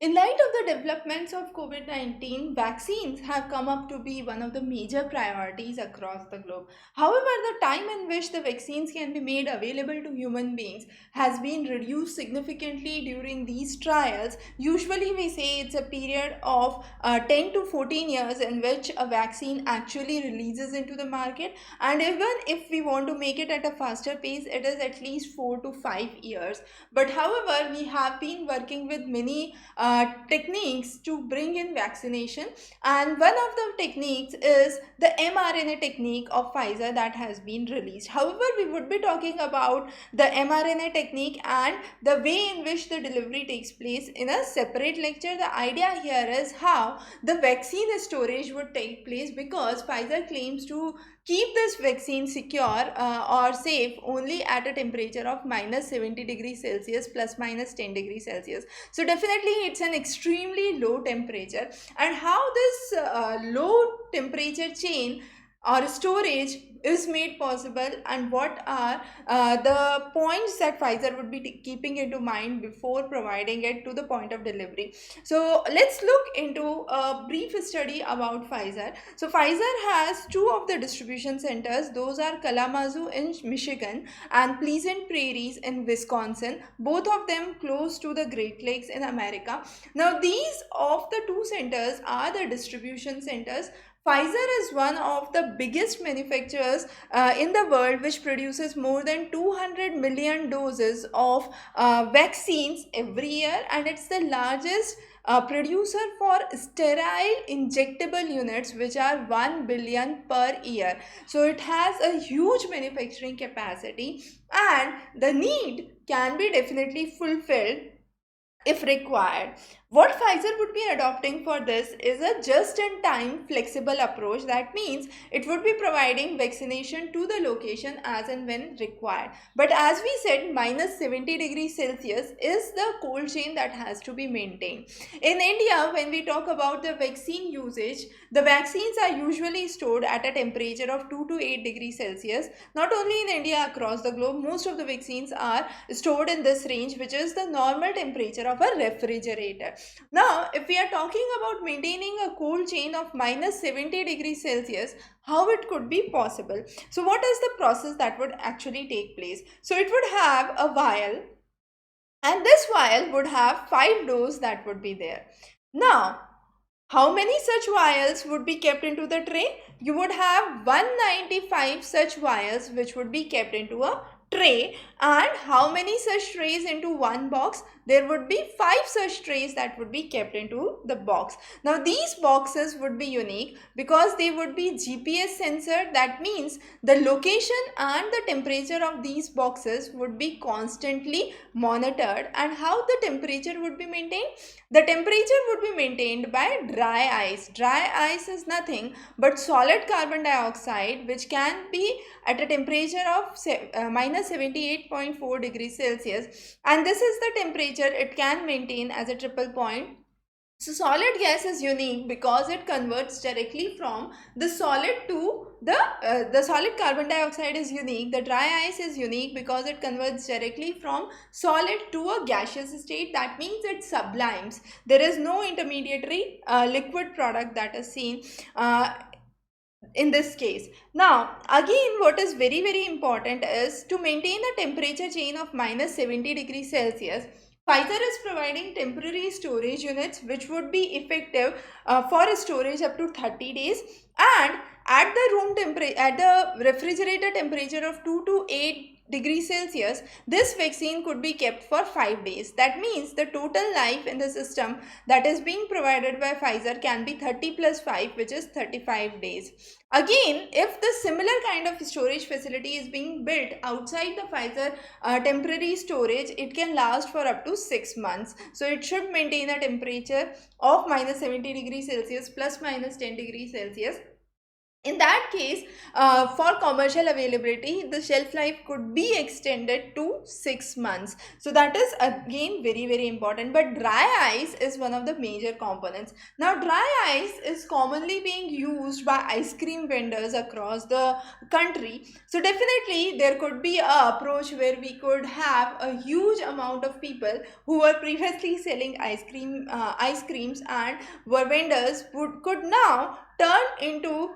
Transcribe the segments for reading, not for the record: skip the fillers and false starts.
In light of the developments of COVID 19, vaccines have come up to be one of the major priorities across the globe. However, the time in which the vaccines can be made available to human beings has been reduced significantly during these trials. Usually, we say it's a period of 10 to 14 years in which a vaccine actually releases into the market, and even if we want to make it at a faster pace, it is at least 4 to 5 years. But however, we have been working with many techniques to bring in vaccination, and one of the techniques is the mRNA technique of Pfizer that has been released. However, we would be talking about the mRNA technique and the way in which the delivery takes place in a separate lecture. The idea here is how the vaccine storage would take place, because Pfizer claims to keep this vaccine secure or safe only at a temperature of minus 70 degrees Celsius plus minus 10 degrees Celsius. So definitely it's an extremely low temperature, and how this low temperature chain or storage is made possible, and what are the points that Pfizer would be keeping into mind before providing it to the point of delivery. So let's look into a brief study about Pfizer. So Pfizer has two of the distribution centers. Those are Kalamazoo in Michigan and Pleasant Prairies in Wisconsin, both of them close to the Great Lakes in America. Now these of the two centers are the distribution centers. Pfizer is one of the biggest manufacturers in the world, which produces more than 200 million doses of vaccines every year, and it's the largest producer for sterile injectable units, which are 1 billion per year. So it has a huge manufacturing capacity, and the need can be definitely fulfilled if required. What Pfizer would be adopting for this is a just-in-time flexible approach. That means it would be providing vaccination to the location as and when required. But as we said, minus 70 degrees Celsius is the cold chain that has to be maintained. In India, when we talk about the vaccine usage, the vaccines are usually stored at a temperature of 2 to 8 degrees Celsius. Not only in India, across the globe, most of the vaccines are stored in this range, which is the normal temperature of a refrigerator. Now, if we are talking about maintaining a cold chain of minus 70 degrees Celsius, how it could be possible? So, what is the process that would actually take place? So, it would have a vial, and this vial would have 5 doors that would be there. Now, how many such vials would be kept into the tray? You would have 195 such vials which would be kept into a tray. And how many such trays into one box? There would be 5 such trays that would be kept into the box. Now these boxes would be unique because they would be GPS censored. That means the location and the temperature of these boxes would be constantly monitored. And how the temperature would be maintained? The temperature would be maintained by dry ice. Dry ice is nothing but solid carbon dioxide, which can be at a temperature of minus 78.4 degrees Celsius, and this is the temperature it can maintain as a triple point. So solid gas is unique because it converts directly from the solid to the solid carbon dioxide is unique. The dry ice is unique because it converts directly from solid to a gaseous state. That means it sublimes. There is no intermediary liquid product that is seen in this case. Now again, what is very important is to maintain a temperature chain of minus 70 degrees Celsius. Pfizer is providing temporary storage units which would be effective for storage up to 30 days, and at the room temperature, at the refrigerator temperature of 2 to 8 degrees Celsius, this vaccine could be kept for 5 days. That means the total life in the system that is being provided by Pfizer can be 30 plus 5, which is 35 days. Again, if the similar kind of storage facility is being built outside the Pfizer temporary storage, it can last for up to 6 months. So it should maintain a temperature of minus 70 degrees Celsius plus minus 10 degrees Celsius In that case, for commercial availability, the shelf life could be extended to 6 months. So that is again very very important. But dry ice is one of the major components. Now dry ice is commonly being used by ice cream vendors across the country. So definitely there could be a approach where we could have a huge amount of people who were previously selling ice creams, and were vendors could now turn into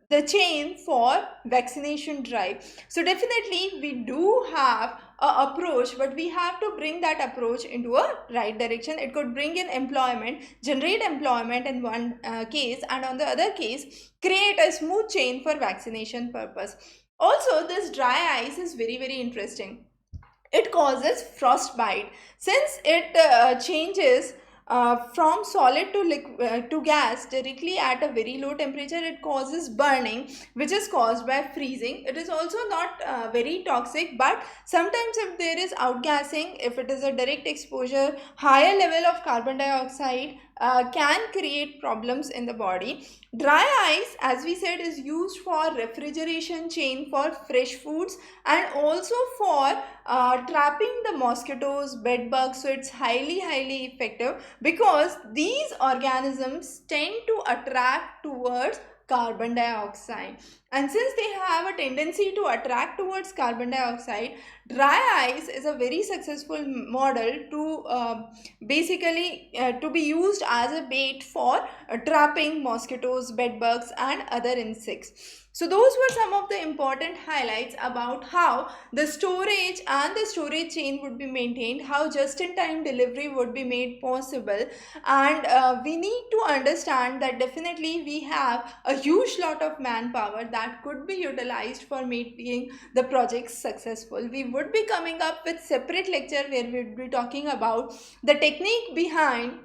the chain for vaccination drive. So definitely we do have a approach, but we have to bring that approach into a right direction. It could bring in employment, generate employment in one case, and on the other case create a smooth chain for vaccination purpose. Also, this dry ice is very very interesting. It causes frostbite since it changes from solid to to gas directly at a very low temperature. It causes burning, which is caused by freezing. It is also not very toxic, but sometimes if there is outgassing, if it is a direct exposure, higher level of carbon dioxide can create problems in the body. Dry ice, as we said, is used for refrigeration chain for fresh foods, and also for trapping the mosquitoes, bed bugs. So it's highly effective because these organisms tend to attract towards carbon dioxide, and since they have a tendency to attract towards carbon dioxide, dry ice is a very successful model to basically to be used as a bait for trapping mosquitoes, bed bugs, and other insects. So those were some of the important highlights about how the storage and the storage chain would be maintained, how just in time delivery would be made possible. And we need to understand that definitely we have a huge lot of manpower that could be utilized for making the projects successful. We would be coming up with separate lecture where we would be talking about the technique behind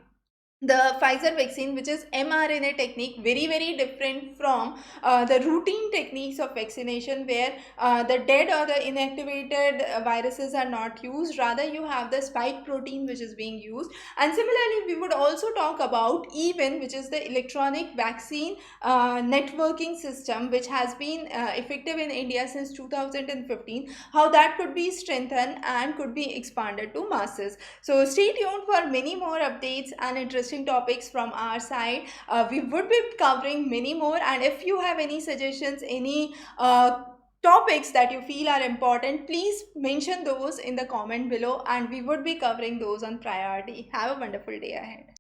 the Pfizer vaccine, which is mRNA technique, very very different from the routine techniques of vaccination, where the dead or the inactivated viruses are not used. Rather, you have the spike protein which is being used. And similarly, we would also talk about EVEN, which is the electronic vaccine networking system, which has been effective in India since 2015, how that could be strengthened and could be expanded to masses. So stay tuned for many more updates and interesting topics from our side. We would be covering many more, and if you have any suggestions, any topics that you feel are important, please mention those in the comment below, and we would be covering those on priority. Have a wonderful day ahead.